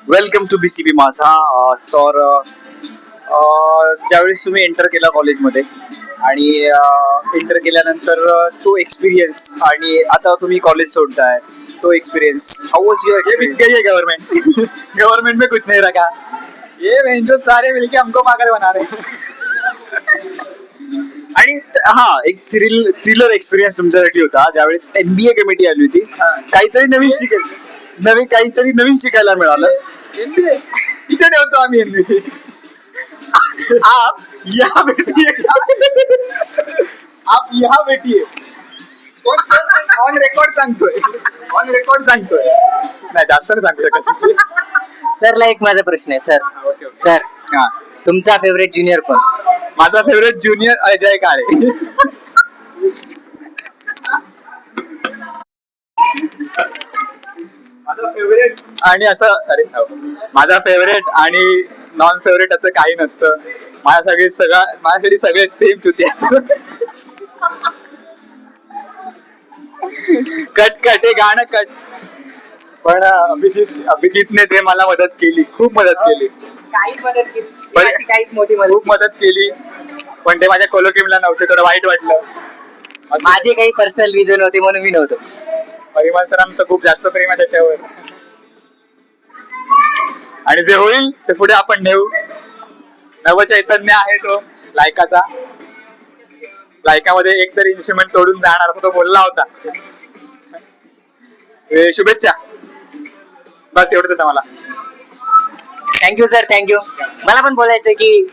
Welcome to BCB माझा. Sir, ज्यावेळेस तुम्ही एंटर केला कॉलेजमध्ये आणि एंटर केल्यानंतर तो एक्सपिरियन्स आणि आता तुम्ही कॉलेज सोडताय तो एक्सपिरियंस, हाउ वाज योर एक्सपीरियंस? गवर्नमेंट गवर्नमेंट में कुछ नहीं रखा, ये जो सारे मिलके हमको पागल बना रहे आणि एक थ्रिलर एक्सपिरियन्स तुमच्यासाठी होता ज्यावेळेस एनबीए कमिटी आली होती. काहीतरी नवीन शिकायला मिळालं. इथे ठेवतो आम्ही एनबीए. आप या बैठिए. आप यहाँ बैठिए. ऑन रेकॉर्ड सांगतोय, ऑन रेकॉर्ड सांगतोय. नाही जास्त नाही सांगू शकत. सरला एक माझा प्रश्न आहे सर. सर, हा. तुमचा फेवरेट ज्युनियर कोण? माझा फेवरेट ज्युनियर अजय काळे. माझा फेवरेट आणि असं माझा फेवरेट आणि नॉन फेवरेट असं काही नसतं. माझ्यासाठी सगळे सेम चुती. कट हे गाणं कट. पण अभिजितने ते मला मदत केली, खूप मदत केली. काही मदत केली, बरं. काहीच मोठी मदत. खूप मदत केली, पण ते माझ्या कोलोकिमला नव्हते, थोडं वाईट वाटलं. माझे काही पर्सनल रिझन होते म्हणून मी नव्हतो. परिमल सरांचं खूप जास्त प्रेम आहे त्याच्यावर, आणि जे होईल ते पुढे आपण नेऊ. नवचैतन्य आहे तो लायकाचा. लायकामध्ये एक तरी इन्स्ट्रुमेंट तोडून जाणार असं तो बोलला होता. शुभेच्छा. बस एवढंच होतं मला. Thank you sir, thank you. मला पण बोलायचं की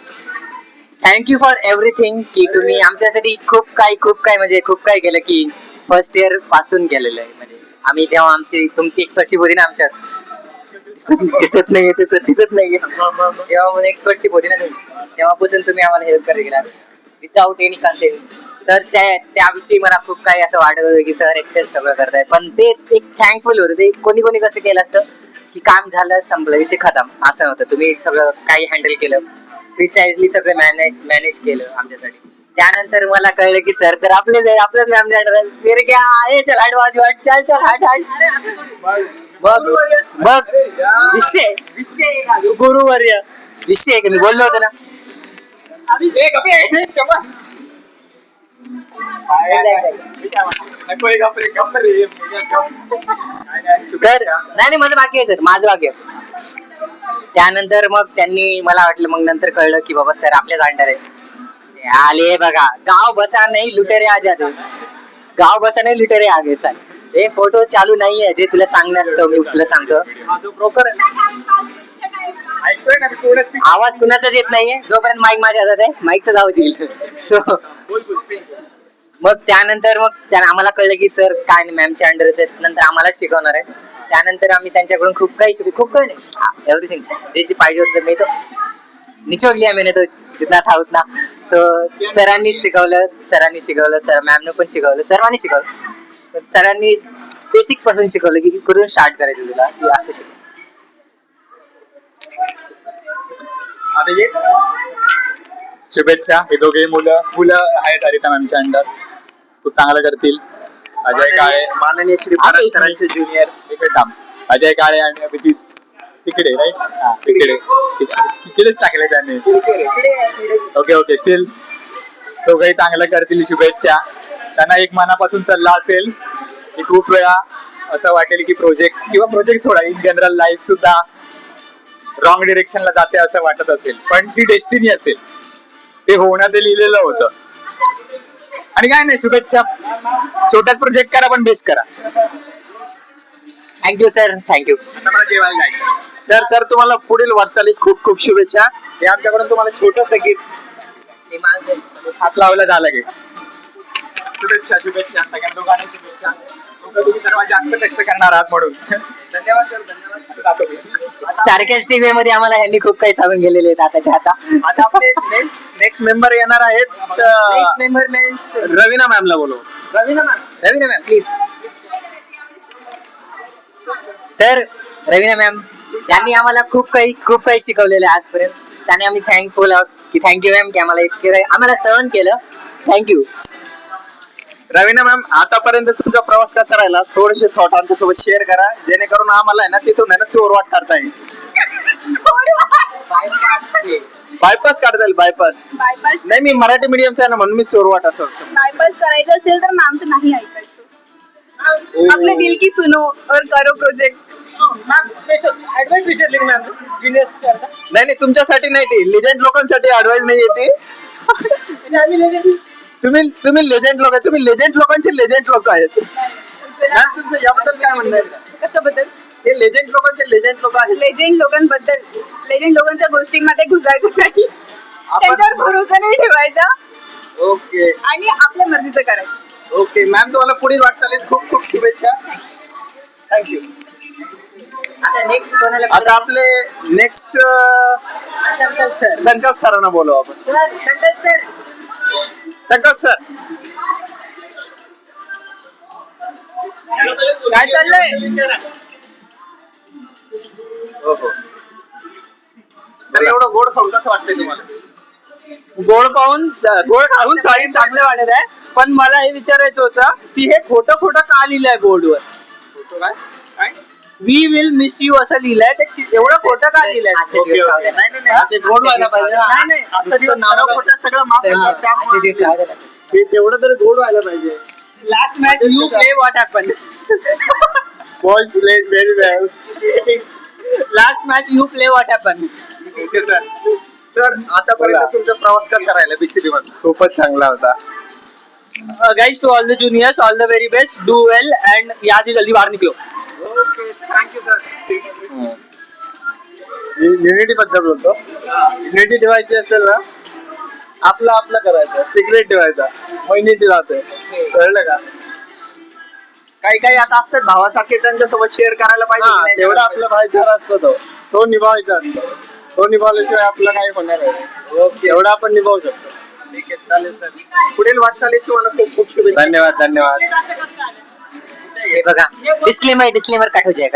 थँक्यू फॉर एव्हरीथिंग, की तुम्ही आमच्यासाठी खूप काही म्हणजे खूप काही केलं, की फर्स्ट इयर पासून केलेलं आहे. म्हणजे आम्ही जेव्हा तुमची एक्सपर्टशिप होती ना आमच्यात, दिसत नाहीये जेव्हा मला एक्सपर्टशिप होती ना तुम्ही, तेव्हापासून तुम्ही आम्हाला हेल्प करत गेला विदाउट एनी कन्सेंट. तर त्याविषयी मला खूप काही असं वाटत होतं की सर एकटेच सगळं करताय, पण ते एक थँकफुल होतं. ते कोणी कसं केलं असतं की काम झालं, संपलं, विषय खतम, असं नव्हतं. तुम्ही सगळं काही हँडल केलं, प्रिसाइजली सगळं मॅनेज केलं आमच्यासाठी. त्यानंतर मला कळलं की सर तर आपलेच मॅम फिर क्या आहे, चल बघ विषय गुरुवर्य विषय मी बोललो होतो ना. तर नाही माझं बाकी आहे सर, माझं बाकी आहे. त्यानंतर मग त्यांनी मला वाटलं, मग नंतर कळलं की बाबा सर आपल्याच अंडर आहे. आले बघा, गाव बसा नाही लुटेरे आजाद, गाव बसा नाही लुटेरे आगे. सर हे फोटो चालू नाहीये, जे तुला सांगणं असतं मी तुला सांगतो. आवाज कुणाचाच येत नाहीये जोपर्यंत माईक माझ्या हातात आहे. माईकचा आवाज येईल. सो मग त्यानंतर आम्हाला कळलं की सर काय नाही मॅमच्या अंडरच आहेत, नंतर आम्हाला शिकवणार आहे. त्यानंतर आम्ही त्यांच्याकडून खूप काही नाही एव्हरीथिंग जे पाहिजे होतं मी तो निचोड लिया मैंने तो जितना था उतना. सो सरांनी शिकवलं, सर मॅमने पण शिकवलं, सर्वांनी शिकवलं. सरांनी बेसिक पासून शिकवलं की कुठून स्टार्ट करायचं तुला, की असं शिकवलं. शुभेच्छा. हे दोघे मुलं आहेत हरिता मॅमच्या अंडर, खूप चांगलं करतील. अजय काळे, माननीय श्री भारत सरांचे ज्युनियर. इकडे थांब. अजय काळे आणि अभिजित तिकडे, राईट? तिकडेच टाकले त्याने. ओके स्टील दोघेही चांगलं करतील. शुभेच्छा. त्यांना एक मनापासून सल्ला असेल की खूप वेळा असं वाटेल की project soda, in general life सुद्धा रॉंग डिरेक्शनला जाते असं वाटत असेल, पण ती डेस्टिनी असेल, ते होण्यात लिहिलेलं होतं. आणि काय नाही, शुभेच्छा. छोटाच प्रोजेक्ट करा पण बेस्ट करा. Thank you sir, thank you. सर तुम्हाला पुढील वाटचालीस खूप खूप शुभेच्छा. हे आमच्याकडून तुम्हाला छोटस गिफ्ट हात लावला झालं की. शुभेच्छा सगळ्या दोघांना शुभेच्छा. तुम्ही सर्वात जास्त कष्ट करणार आहात म्हणून धन्यवाद सर. धन्यवाद. सारख्याच वे मध्ये आम्हाला ह्यांनी खूप काही सांगून गेलेले आहेत आताच्या आता आपले नेक्स्ट मेंबर येणार आहेत. नेक्स्ट मेंबर मीन्स रवीना मॅमला बोलव. Raveena ma'am please. तर रवीना मॅम त्यांनी आम्हाला खूप काही शिकवलेलं आहे आजपर्यंत. त्याने आम्ही थँकफुल आहोत की थँक्यू मॅम की आम्हाला सहन केलं. Thank you Raveena ma'am. आतापर्यंत तुमचा प्रवास कसा राहिला, थोडेसे थॉट आमच्या सोबत शेअर करा, जेणेकरून आम्हाला आहे ना तिथून आहे ना चोरवाट करता येईल. बायपास काढता येईल बायपास. बायपास नाही मी मराठी मीडियमचा आहे ना म्हणून मी चोरवाट असं शब्द. बायपास करायचं असेल तर मॅमचं नाही ऐकायचं. आपले दिल की सुनो और करो प्रोजेक्ट. नाही नाही तुमच्यासाठी नाही ते लेजंड लोकांसाठी ऍडवाइस नाही येते. तुम्ही लेजंड लोक आहे, तुम्ही लेजंड लोकांचे लेजंड लोक आहेत. मॅम तुमचं याबद्दल काय म्हणणं आहे? कशाबद्दल? हे लेजंड लोकांचे लेजंड लोक आहेत. लेजेंड लोकांबद्दल, लेजेंड लोकांच्या गोष्टींमध्ये घुसायचं नाही, त्यांच्यावर भरोसा नाही ठेवायचा ओके आणि आपल्या मर्जीचं करायचं. ओके मॅम तुम्हाला पुढील वाटचालीस खूप खूप शुभेच्छा. थँक्यू. आता नेक्स्ट कोणाला आता आपले नेक्स्ट संकल्प सरांना बोलू आपण. सर संकल्प सर काय चाललंय? हो हो तर एवढं गोड खाऊन कसं वाटतंय तुम्हाला? गोड खाऊन सॉरी चांगलं वाटत आहे, पण मला हे विचारायचं होतं की हे खोटं खोटं का लिहिलंय बोर्डवर? फोटो काय काय वी विल मिस यू असं लिहिलंय, ते एवढं खोटं का लिहिलंय? ओके ओके नाही नाही नाही ते गोड व्हायला पाहिजे ना. नाही नाही आजचा दिवस नाव खोटं सगळं माफ करतात त्यामुळे ते तेवढं तरी गोड व्हायला पाहिजे. Last match you play what happen. Boys played very well. Last match you play what happen. Okay sir. Sir आतापर्यंत तुमचा प्रवास कसा राहिला बीसीबी मध्ये? खूपच चांगला होता. Guys to all the juniors all the very best, do well and यहाँ से जल्दी बाहर निकलो. Okay thank you sir. युनिटी बद्दल बोलतो. युनिटी ठेवायची असेल ना आपलं आपलं करायचं, सिक्रेट ठेवायचा, युनिटी राहते. कळलं का? काही काही आता असतात भावासारखे त्यांच्यासोबत शेअर करायला पाहिजे की नाही तेवढा करायला आपला भाईचारा असतो तो निभावायचा असतो. तो निभावल्याशिवाय आपलं काही होणार नाही. पाहिजे? ओके एवढा आपण निभावू शकतो. ठीक आहे चालेल सर. पुढील वाटचालीस तुम्हाला खूप खूप शुभेच्छा. धन्यवाद धन्यवाद. हे बघा डिस्क्लेमर काटू जाय.